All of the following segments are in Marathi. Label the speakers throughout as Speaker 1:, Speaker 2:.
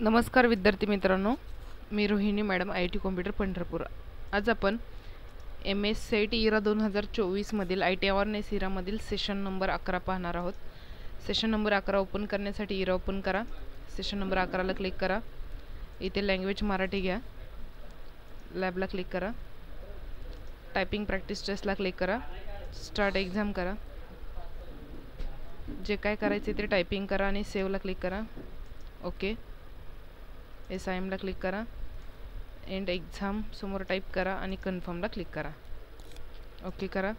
Speaker 1: नमस्कार विद्यार्थी मित्रांनो, मी Rohini madam IT computer Pandharpur. आज आपण MS सेट इरा 2024 मधील IT अवेअरनेस इरा मधील सेशन नंबर 11 पाहणार आहोत। सेशन नंबर 11 ओपन करण्यासाठी इरा ओपन करा। सेशन नंबर 11 ला क्लिक करा। इथे लँग्वेज मराठी घ्या। लॅबला क्लिक करा। टायपिंग प्रॅक्टिस टेस्टला क्लिक करा। स्टार्ट एक्झाम करा। जे काय करायचे ते टायपिंग करा आणि सेव्हला क्लिक करा। ओके। SIM ला क्लिक करा। एंड एक्झाम समोर टाईप करा आणि कन्फर्मला क्लिक करा। ओके करा।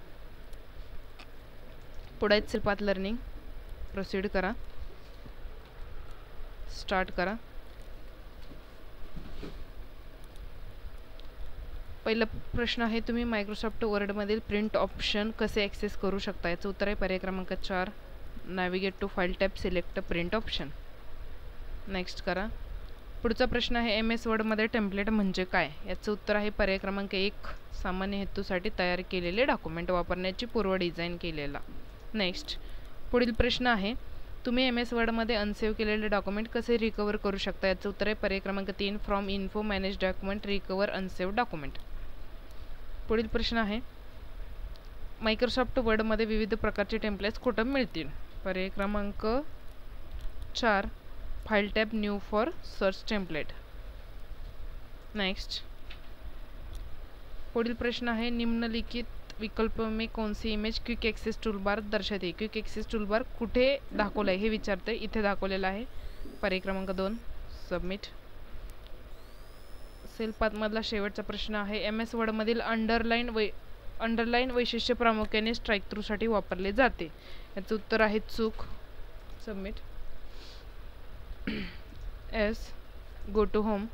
Speaker 1: पुढे सेल्फ पाथ लर्निंग प्रोसीड करा। स्टार्ट करा। पहिला प्रश्न आहे, तुम्ही मायक्रोसॉफ्ट वर्डमधील प्रिंट ऑप्शन कसे ॲक्सेस करू शकता? याचं उत्तर आहे पर्याय क्रमांक 4, navigate to file tab, select print option. Next करा। पुढचा प्रश्न आहे, MS वर्डमध्ये टेम्पलेट म्हणजे काय? याचं उत्तर आहे पर्याय क्रमांक 1, सामान्य हेतूसाठी तयार केलेले डॉक्युमेंट वापरण्याची पूर्व डिझाईन केलेला। नेक्स्ट पुढील प्रश्न आहे, तुम्ही MS वर्डमध्ये अनसेव्ह केलेले डॉक्युमेंट कसे रिकवर करू शकता? याचं उत्तर आहे पर्याय क्रमांक 3, from info manage document recover unsaved document. पुढील प्रश्न आहे, मायक्रोसॉफ्ट वर्डमध्ये विविध प्रकारचे टेम्पलेट्स कुठे मिळतील? पर्याय क्रमांक 4, file tab new for search template. Next पुढील प्रश्न आहे, निम्नलिखित विकल्प में कौन सी इमेज क्विक एक्सेस टूलबार दर्शवते? क्विक एक्सेस टूलबार कुठे दाखवलं आहे हे विचारते। इथे दाखवलेलं आहे। पर्याय क्रमांक 2, सबमिट। सेल्फ पाथ मधला शेवटचा प्रश्न आहे, MS वर्डमधील अंडरलाइन वैशिष्ट्य प्रामुख्याने स्ट्राइक थ्रू साठी वापरले जाते? याचं उत्तर आहे चूक। सबमिट। Go to home.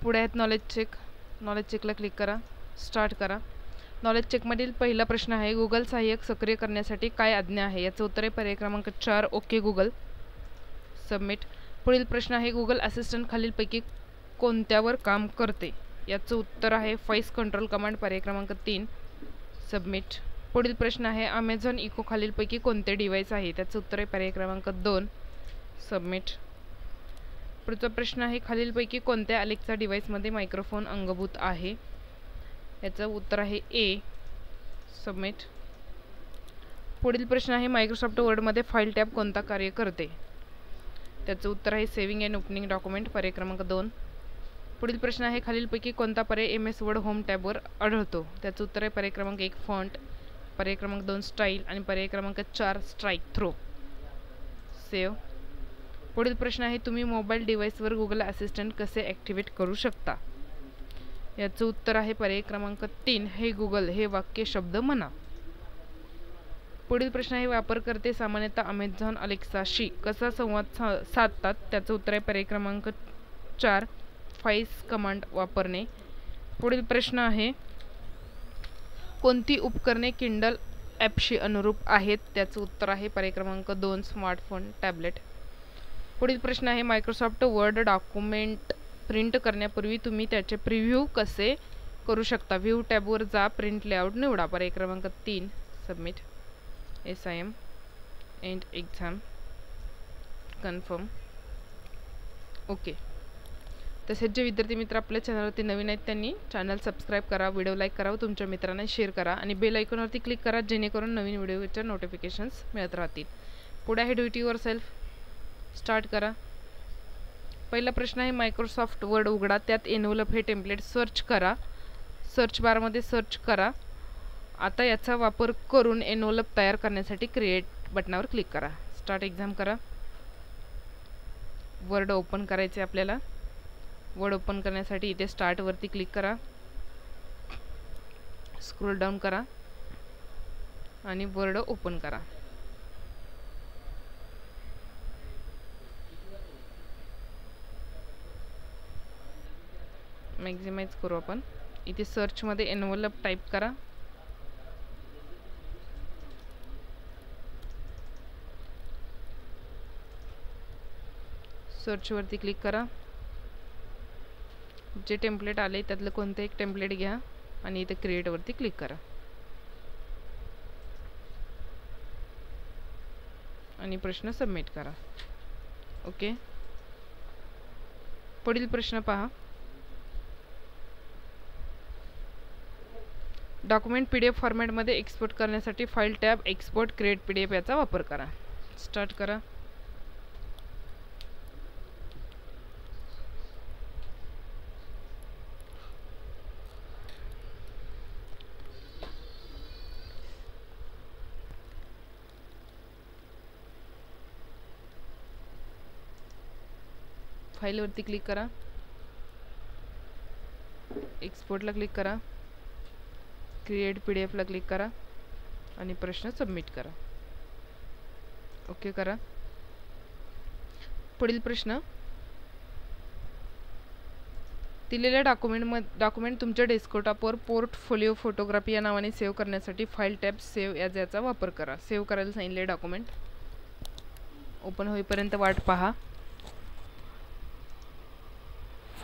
Speaker 1: पुढे आहेत नॉलेज चेक। नॉलेज चेकला क्लिक करा। स्टार्ट करा। नॉलेज चेकमधील पहिला प्रश्न आहे, गुगल सहाय्यक सक्रिय करण्यासाठी काय आज्ञा आहे? याचं उत्तर आहे पर्याय क्रमांक 4, ओके गुगल। सबमिट। पुढील प्रश्न आहे, गुगल असिस्टंट खालीलपैकी कोणत्यावर काम करते? याचं उत्तर आहे व्हॉइस कंट्रोल कमांड, पर्याय क्रमांक 3। सबमिट। पुढील प्रश्न आहे, अमेझॉन इको खालीलपैकी कोणते डिव्हाइस आहे? त्याचं उत्तर आहे पर्याय क्रमांक 2। सबमिट। पुढचा प्रश्न आहे, खालीलपैकी कोणत्या अलेक्सा डिव्हाइसमध्ये मायक्रोफोन अंगभूत आहे? याचं उत्तर आहे ए। सबमिट। पुढील प्रश्न आहे, मायक्रोसॉफ्ट वर्डमध्ये फाईल टॅब कोणता कार्य करते? त्याचं उत्तर आहे सेव्हिंग अँड ओपनिंग डॉक्युमेंट, पर्याय क्रमांक 2। पुढील प्रश्न आहे, खालीलपैकी कोणता पर्याय MS वर्ड होम टॅबवर आढळतो? त्याचं उत्तर आहे पर्याय क्रमांक 1, फॉन्ट, पर्याय क्रमांक 2, स्टाईल आणि पर्याय क्रमांक 4, स्ट्राइक थ्रू। सेव्ह। पुढील प्रश्न आहे, तुम्ही मोबाईल डिव्हाइसवर गुगल असिस्टंट कसे ॲक्टिवेट करू शकता? याचं उत्तर आहे पर्याय क्रमांक 3, हे गुगल हे वाक्य शब्द म्हणा। पुढील प्रश्न आहे, वापरकर्ते सामान्यतः अमेझॉन अलेक्साशी कसा संवाद साधतात? त्याचं उत्तर आहे पर्याय क्रमांक 4, व्हॉइस कमांड वापरणे। पुढील प्रश्न आहे, कोणती उपकरणे किंडल ॲपशी अनुरूप आहेत? त्याचं उत्तर आहे पर्याय क्रमांक 2, स्मार्टफोन, टॅबलेट। पुढील प्रश्न आहे, मायक्रोसॉफ्ट वर्ड डॉक्युमेंट प्रिंट करण्यापूर्वी तुम्ही त्याचे प्रिव्ह्यू कसे करू शकता? व्ह्यू टॅबवर जा, प्रिंट लेआउट निवडा, पर्याय क्रमांक 3। Submit. SIM end exam confirm. Okay. तसेच जे विद्यार्थी मित्र आपल्या चॅनलवरती नवीन आहेत त्यांनी चॅनल सबस्क्राईब करा, व्हिडिओ लाईक करा व तुमच्या मित्रांना शेअर करा आणि बेल आयकॉनवरती क्लिक करा, जेणेकरून नवीन व्हिडिओचे नोटिफिकेशन्स मिळत राहतील। पुढे आहे डू इट युअरसेल्फ। स्टार्ट करा। पहिला प्रश्न आहे, मायक्रोसॉफ्ट वर्ड उघडा, त्यात एनव्हलप हे टेम्पलेट सर्च करा। सर्च बारमध्ये सर्च करा। आता याचा वापर करून एनव्हलप तयार करण्यासाठी क्रिएट बटनावर क्लिक करा। स्टार्ट एक्झाम करा। वर्ड ओपन करायचे आपल्याला। वर्ड ओपन करण्यासाठी इथे स्टार्ट वरती क्लिक करा। स्क्रोल डाऊन करा आणि वर्ड ओपन करा। मॅक्झिमाइज करू आपण। इथे सर्च मध्ये एनव्हलप टाइप करा। सर्च वरती क्लिक करा। जे टेम्पलेट आले त्यातलं कोणतं एक टेम्पलेट घ्या आणि इथे क्रिएट वरती क्लिक करा। आणि प्रश्न सबमिट करा. ओके. पुढील प्रश्न पहा. डॉक्युमेंट PDF फॉर्मॅटमध्ये एक्सपोर्ट करण्यासाठी file tab, export, create PDF याचा वापर करा. स्टार्ट करा. फाईलवरती क्लिक करा, एक्सपोर्टला क्लिक करा, क्रिएट PDF ला क्लिक करा आणि प्रश्न सबमिट करा. ओके करा. पुढील प्रश्न. दिलेल्या डॉक्युमेंट तुमच्या डेस्कटॉपवर पोर्टफोलिओ फोटोग्राफी या नावाने सेव्ह करण्यासाठी फाईल टॅब सेव्ह याचा वापर करा. सेव्ह करायला सांगितले डॉक्युमेंट. ओपन होईपर्यंत वाट पहा.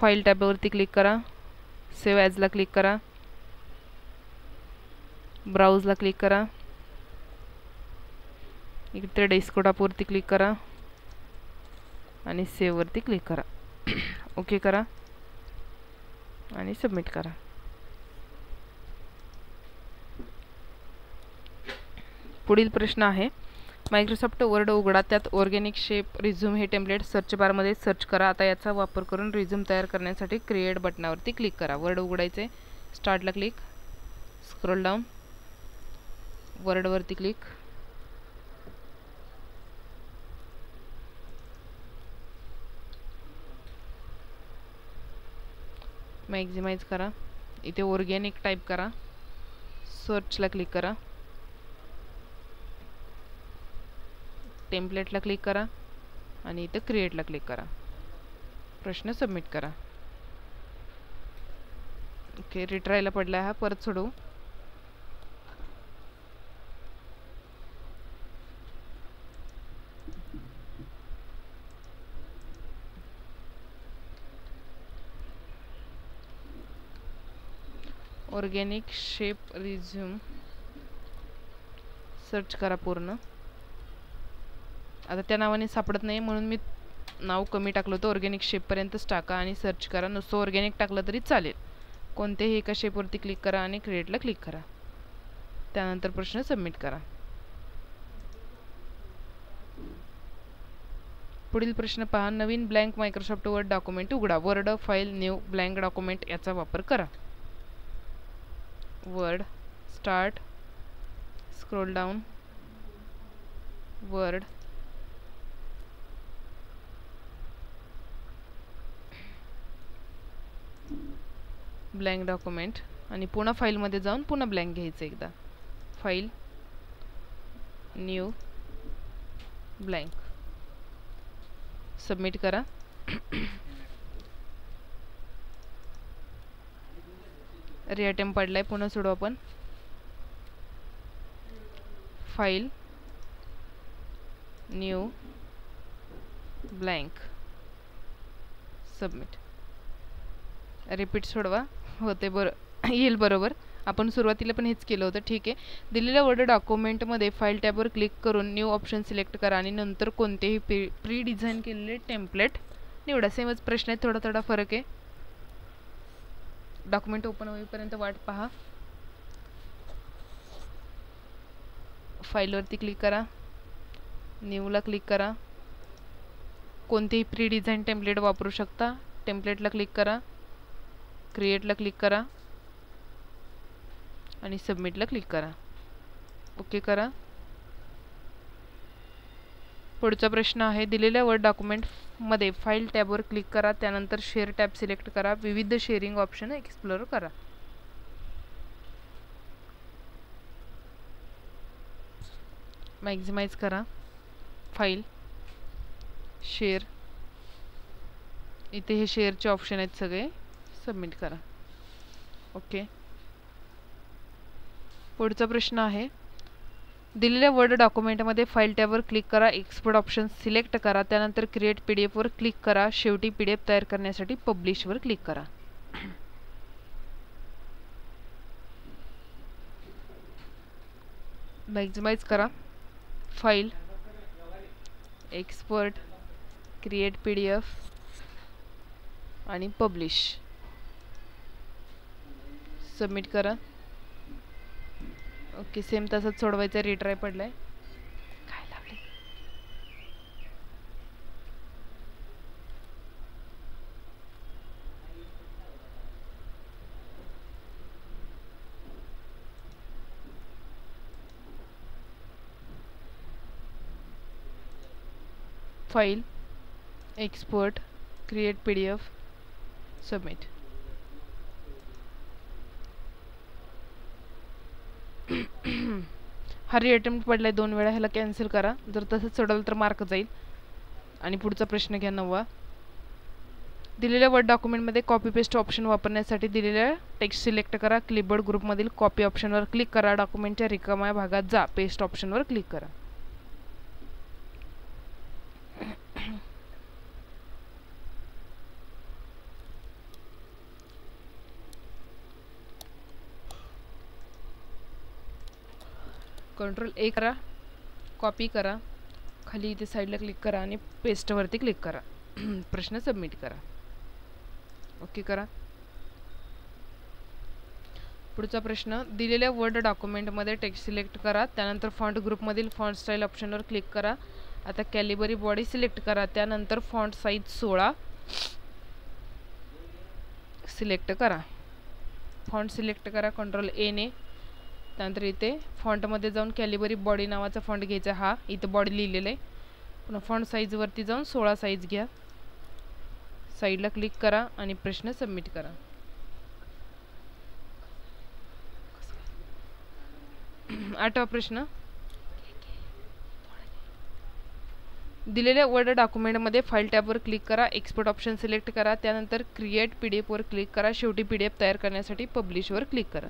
Speaker 1: फाईल टॅबवरती क्लिक करा, सेव्ह ॲजला क्लिक करा, ब्राउजला क्लिक करा, इकडे डेस्कटॉपवरती क्लिक करा आणि सेव्हवरती क्लिक करा. ओके करा आणि सबमिट करा. पुढील प्रश्न आहे. मायक्रोसॉफ्ट वर्ड उघडा, त्यात ऑर्गॅनिक शेप रिझ्यूम हे टेम्पलेट सर्च बारमध्ये सर्च करा. आता याचा वापर करून रिझ्यूम तयार करण्यासाठी क्रिएट बटनावरती क्लिक करा. वर्ड उघडायचे, स्टार्टला क्लिक, स्क्रोल डाऊन, वर्डवरती क्लिक, मॅक्झिमाइज करा, इथे ऑर्गॅनिक टाईप करा, सर्चला क्लिक करा, टेम्पलेटला क्लिक करा आणि इथे क्रिएटला क्लिक करा. प्रश्न सबमिट करा. ओके. रिट्रायला पडला हा, परत सोडवू. ऑर्गॅनिक शेप रिझ्यूम सर्च करा पूर्ण. आता त्या नावाने सापडत नाही म्हणून मी नाव कमी टाकलं होतं. ऑर्गॅनिक शेपपर्यंतच टाका आणि सर्च करा. नुसतं ऑर्गॅनिक टाकलं तरी चालेल. कोणत्याही एका शेपवरती क्लिक करा आणि क्रिएटला क्लिक करा. त्यानंतर प्रश्न सबमिट करा. पुढील प्रश्न पहा. नवीन ब्लँक मायक्रोसॉफ्ट वर्ड डॉक्युमेंट उघडा. Word file, new blank document याचा वापर करा. Word, start, scroll down, Word, blank document आणि पुन्हा फाईलमध्ये जाऊन पुन्हा ब्लँक घ्यायचं एकदा. फाईल, न्यू, ब्लँक, सबमिट करा. रिअटेम्प पडलाय, पुन्हा सोडू आपण. File, new, blank, submit. Repeat सोडवा, होते येईल बरोबर. आपण सुरुवातीला पण हेच केलं होतं. ठीक आहे. दिलेल्या वर्ड डॉक्युमेंटमध्ये फाईल टॅबवर क्लिक करून न्यू ऑप्शन सिलेक्ट करा आणि नंतर कोणतेही प्री डिझाईन केलेले टेम्पलेट निवडा. सेमच प्रश्न आहे, थोडा थोडा फरक आहे. डॉक्युमेंट ओपन होईपर्यंत वाट पहा. फाईलवरती क्लिक करा, न्यूला क्लिक करा. कोणतेही प्री डिझाईन टेम्पलेट वापरू शकता. टेम्पलेटला क्लिक करा, क्रिएटला क्लिक करा आणि सबमिटला क्लिक करा. ओके करा. पुढचा प्रश्न आहे. दिलेल्या वर्ड डॉक्युमेंटमध्ये फाईल टॅबवर क्लिक करा. त्यानंतर शेअर टॅब सिलेक्ट करा. विविध शेअरिंग ऑप्शन एक्सप्लोर करा. मॅक्झिमाइज करा. फाईल, शेअर, इथे हे शेअरचे ऑप्शन आहेत सगळे. सबमिट करा. ओके. पुढचा प्रश्न आहे. दिलेल्या वर्ड डॉक्युमेंटमध्ये फाईल टॅबवर क्लिक करा. एक्सपोर्ट ऑप्शन सिलेक्ट करा. त्यानंतर क्रिएट PDF वर क्लिक करा. शेवटी PDF तयार करण्यासाठी पब्लिशवर क्लिक करा. मॅक्झिमाइज करा. फाईल, एक्सपोर्ट, क्रिएट PDF आणि पब्लिश. सबमिट करा. ओके, सेम तसंच सोडवायचं. रिट्राय पडलाय. काय लागले? File, export, create PDF, submit. हा रिअटेम्प्ट पडलाय 2 वेळा. ह्याला कॅन्सल करा. जर तसंच सोडवलं तर मार्क जाईल. आणि पुढचा प्रश्न घ्या 9वा. दिलेल्या वर्ड डॉक्युमेंटमध्ये कॉपी पेस्ट ऑप्शन वापरण्यासाठी दिलेल्या टेक्स्ट सिलेक्ट करा. क्लिपबोर्ड ग्रुपमधील कॉपी ऑप्शनवर क्लिक करा. डॉक्युमेंटच्या रिकाम्या भागात जा. पेस्ट ऑप्शनवर क्लिक करा. Ctrl A करा. कॉपी करा. खाली इथे साईडला क्लिक करा आणि पेस्टवरती क्लिक करा. प्रश्न सबमिट करा. ओके करा. पुढचा प्रश्न, दिलेल्या वर्ड डॉक्युमेंटमध्ये टेक्स्ट सिलेक्ट करा. त्यानंतर फॉन्ट ग्रुपमधील फॉन्ट स्टाईल ऑप्शनवर क्लिक करा. आता कॅलिबरी बॉडी सिलेक्ट करा. त्यानंतर फॉन्ट साईज 16 सिलेक्ट करा. फॉन्ट सिलेक्ट करा Ctrl A ने. त्यानंतर इथे फॉन्टमध्ये जाऊन कॅलिबरी बॉडी नावाचा फॉन्ट घ्यायचा. हा इथे बॉडी लिहिलेला आहे. पुन्हा फॉन्ट साईजवरती जाऊन 16 साईज घ्या. साईडला क्लिक करा आणि प्रश्न सबमिट करा. 8वा प्रश्न, दिलेल्या वर्ड डॉक्युमेंटमध्ये फाईल टॅबवर क्लिक करा. एक्सपोर्ट ऑप्शन सिलेक्ट करा. त्यानंतर क्रिएट PDF वर क्लिक करा. शेवटी PDF तयार करण्यासाठी पब्लिशवर क्लिक करा.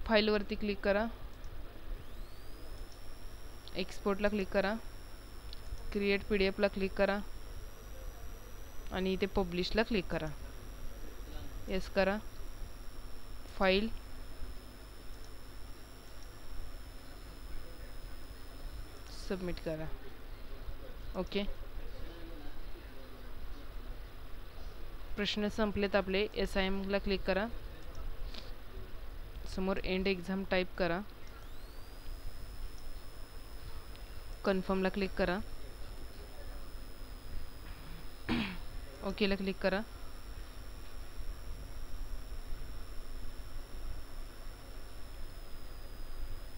Speaker 1: फाईलवरती क्लिक करा. एक्सपोर्टला क्लिक करा. क्रिएट PDF ला क्लिक करा आणि इथे पब्लिशला क्लिक करा. येस करा. फाईल, सबमिट करा. ओके. प्रश्न संपलेत आपले. SIM ला क्लिक करा. समोर एंड एक्झाम टाईप करा. कन्फर्मला क्लिक करा. ओकेला क्लिक करा.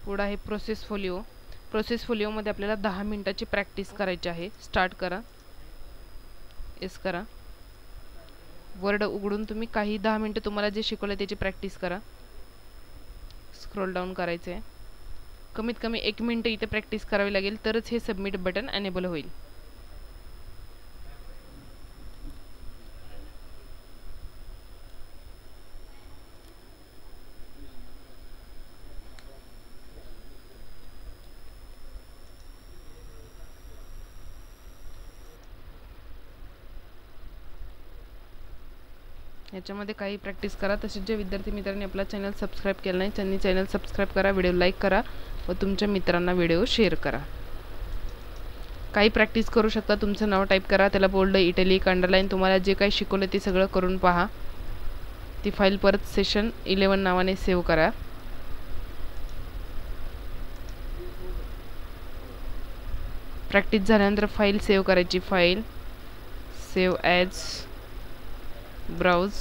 Speaker 1: पुढे आहे प्रोसेस फोलिओ. प्रोसेस फोलिओमध्ये आपल्याला 10 मिनिटाची प्रॅक्टिस करायची आहे. स्टार्ट करा. येस करा. वर्ड उघडून तुम्ही काही 10 मिनिटं तुम्हाला जे शिकवलं त्याची प्रॅक्टिस करा. स्क्रोल डाऊन करायचं आहे. कमीत कमी 1 मिनिट इथे प्रॅक्टिस करावी लागेल तरच हे सबमिट बटन एनेबल होईल. याच्यामध्ये काही प्रॅक्टिस करा. तसेच जे विद्यार्थी मित्रांनी आपला चॅनल सबस्क्राईब केला नाही त्यांनी चॅनल सबस्क्राईब करा. व्हिडिओ लाईक करा व तुमच्या मित्रांना व्हिडिओ शेअर करा. काही प्रॅक्टिस करू शकता. तुमचं नाव टाईप करा. त्याला बोल्ड, इटॅलिक, अंडरलाईन तुम्हाला जे काही शिकवलं ते सगळं करून पहा. ती फाईल परत सेशन 11 नावाने सेव्ह करा. प्रॅक्टिस झाल्यानंतर फाईल सेव्ह करायची. File save as, browse.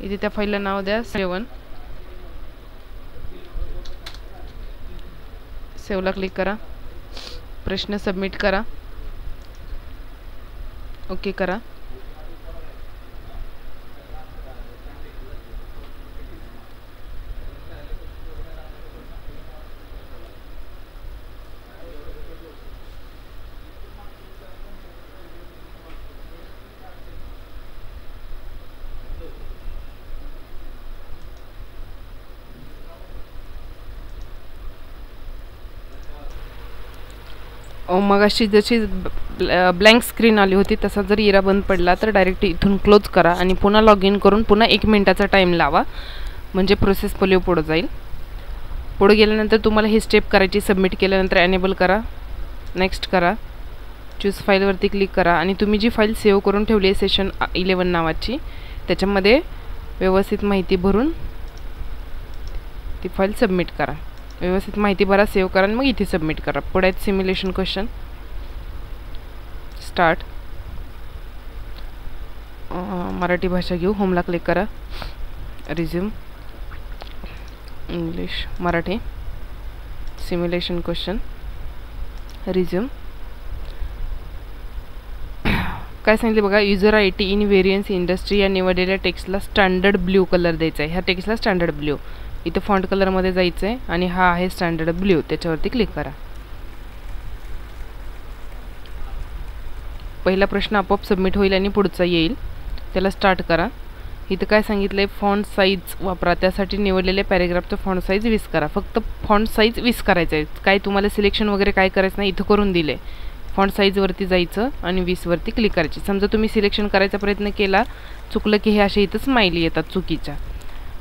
Speaker 1: इथे त्या फाईलला नाव द्या 7. सेव्हला क्लिक करा. प्रश्न सबमिट करा. ओके करा. मगाशी जशी ब्लँक स्क्रीन आली होती तसा जर इरा बंद पडला तर डायरेक्ट इथून क्लोज करा आणि पुन्हा लॉग इन करून पुन्हा 1 मिनिटाचा टाईम लावा, म्हणजे प्रोसेस पोलिओ पुढं जाईल. पुढे गेल्यानंतर तुम्हाला ही स्टेप करायची. सबमिट केल्यानंतर एनेबल करा, नेक्स्ट करा, चूज फाईलवरती क्लिक करा आणि तुम्ही जी फाईल सेव्ह करून ठेवली आहे सेशन 11 नावाची, त्याच्यामध्ये व्यवस्थित माहिती भरून ती फाईल सबमिट करा. व्यवस्थित माहिती भरा, सेव्ह करा आणि मग इथे सबमिट करा. पुढे आहेत सिम्युलेशन क्वेश्चन. स्टार्ट. मराठी भाषा घेऊ. होमला क्लिक करा. Resume English Marathi. Simulation question. Resume. काय सांगितले बघा, user IT in variance industry या निवडलेल्या टेक्स्टला स्टँडर्ड ब्ल्यू कलर द्यायचा आहे. ह्या टेक्स्टला स्टँडर्ड ब्ल्यू, इथं फॉन्ट कलरमध्ये जायचं आहे आणि हा आहे स्टँडर्ड ब्ल्यू, त्याच्यावरती क्लिक करा. पहिला प्रश्न आपोआप सबमिट होईल आणि पुढचा येईल, त्याला स्टार्ट करा. इथं काय सांगितलं आहे, फॉन्ट साईज वापरा. त्यासाठी निवडलेल्या पॅरेग्राफचं फॉन्ट साईज 20 करा. फक्त फॉन्ट साईज 20 करायचं आहे. काय तुम्हाला सिलेक्शन वगैरे काय करायचं नाही, इथं करून दिले. फॉन्ट साईजवरती जायचं आणि 20 वरती क्लिक करायची. समजा तुम्ही सिलेक्शन करायचा प्रयत्न केला, चुकलं की हे असे इथं स्माइली येतात चुकीच्या,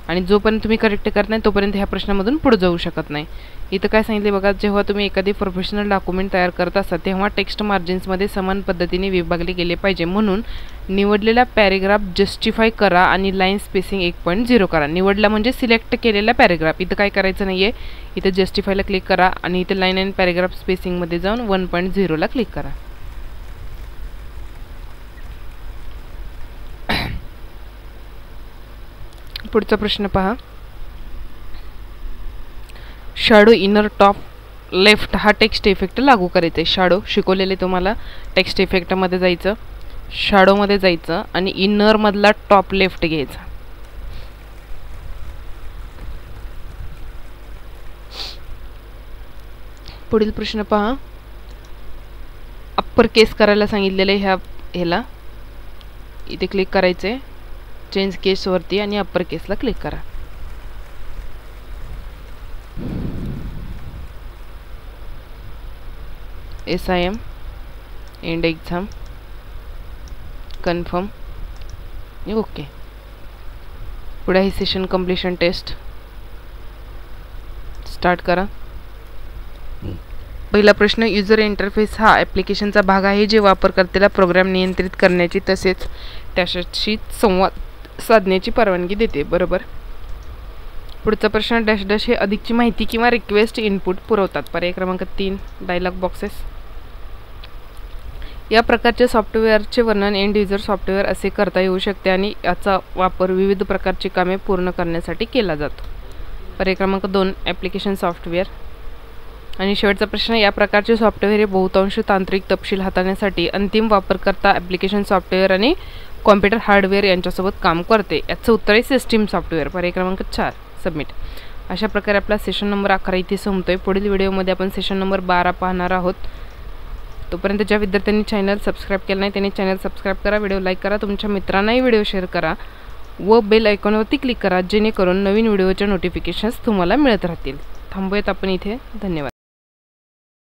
Speaker 1: आणि जोपर्यंत तुम्ही करेक्ट करत नाही तोपर्यंत ह्या प्रश्नामधून पुढे जाऊ शकत नाही. इथं काय सांगितले बघा, जेव्हा तुम्ही एखादी प्रोफेशनल डॉक्युमेंट तयार करत असता तेव्हा टेक्स्ट मार्जिन्समध्ये समान पद्धतीने विभागले गेले पाहिजे, म्हणून निवडलेला पॅरेग्राफ जस्टिफाय करा आणि लाईन स्पेसिंग 1.0 करा. निवडला म्हणजे सिलेक्ट केलेला पॅरेग्राफ. इथं काय करायचं नाही आहे, इथं जस्टिफायला क्लिक करा आणि इथं लाईन अँड पॅरेग्राफ स्पेसिंगमध्ये जाऊन 1.0ला क्लिक करा. पुढचा प्रश्न पहा. शॅडो इनर टॉप लेफ्ट हा टेक्स्ट इफेक्ट लागू करायचा आहे. शॅडो शिकवलेले तुम्हाला. टेक्स्ट इफेक्टमध्ये जायचं, शॅडोमध्ये जायचं आणि इनरमधला टॉप लेफ्ट घ्यायचा. पुढील प्रश्न पहा. अप्पर केस करायला सांगितलेले ह्याला इथे क्लिक करायचे, चेंज केसवरती आणि अप्पर केसला क्लिक करा. SIM एंड एक्झाम कन्फर्म आणि ओके. पुढे आहे सेशन कंप्लीशन टेस्ट. स्टार्ट करा. पहिला प्रश्न, युजर इंटरफेस हा ॲप्लिकेशनचा भाग आहे जे वापरकर्त्याला प्रोग्राम नियंत्रित करण्याची तसेच त्याच्याशी संवाद साधण्याची परवानगी देते. बरोबर. पुढचा प्रश्न, डॅश डॅश हे अधिकची माहिती किंवा रिक्वेस्ट इनपुट पुरवतात. पर्याय क्रमांक 3. Dialog boxes. या प्रकारचे सॉफ्टवेअरचे वर्णन एंड युजर सॉफ्टवेअर असे करता येऊ शकते आणि याचा वापर विविध प्रकारची कामे पूर्ण करण्यासाठी केला जातो. पर्याय क्रमांक 2. Application software. आणि शेवटचा प्रश्न, या प्रकारचे सॉफ्टवेअर हे बहुतांश तांत्रिक तपशील हाताळण्यासाठी अंतिम वापरकर्ता ॲप्लिकेशन सॉफ्टवेअर आणि कॉम्प्युटर हार्डवेअर यांच्यासोबत काम करते. याचं उत्तर आहे सिस्टीम सॉफ्टवेअर. पर्याय क्रमांक 4. सबमिट. अशा प्रकारे आपला सेशन नंबर 11 इथे संपतोय. पुढील व्हिडिओमध्ये आपण सेशन नंबर 12 पाहणार आहोत. तोपर्यंत ज्या विद्यार्थ्यांनी चॅनल सबस्क्राईब केलं नाही त्यांनी चॅनल सबस्क्राईब करा, व्हिडिओ लाईक करा, तुमच्या मित्रांनाही व्हिडिओ शेअर करा व बेल आयकॉनवरती क्लिक करा, जेणेकरून नवीन व्हिडिओच्या नोटिफिकेशन्स तुम्हाला मिळत राहतील. थांबूयात आपण इथे. धन्यवाद.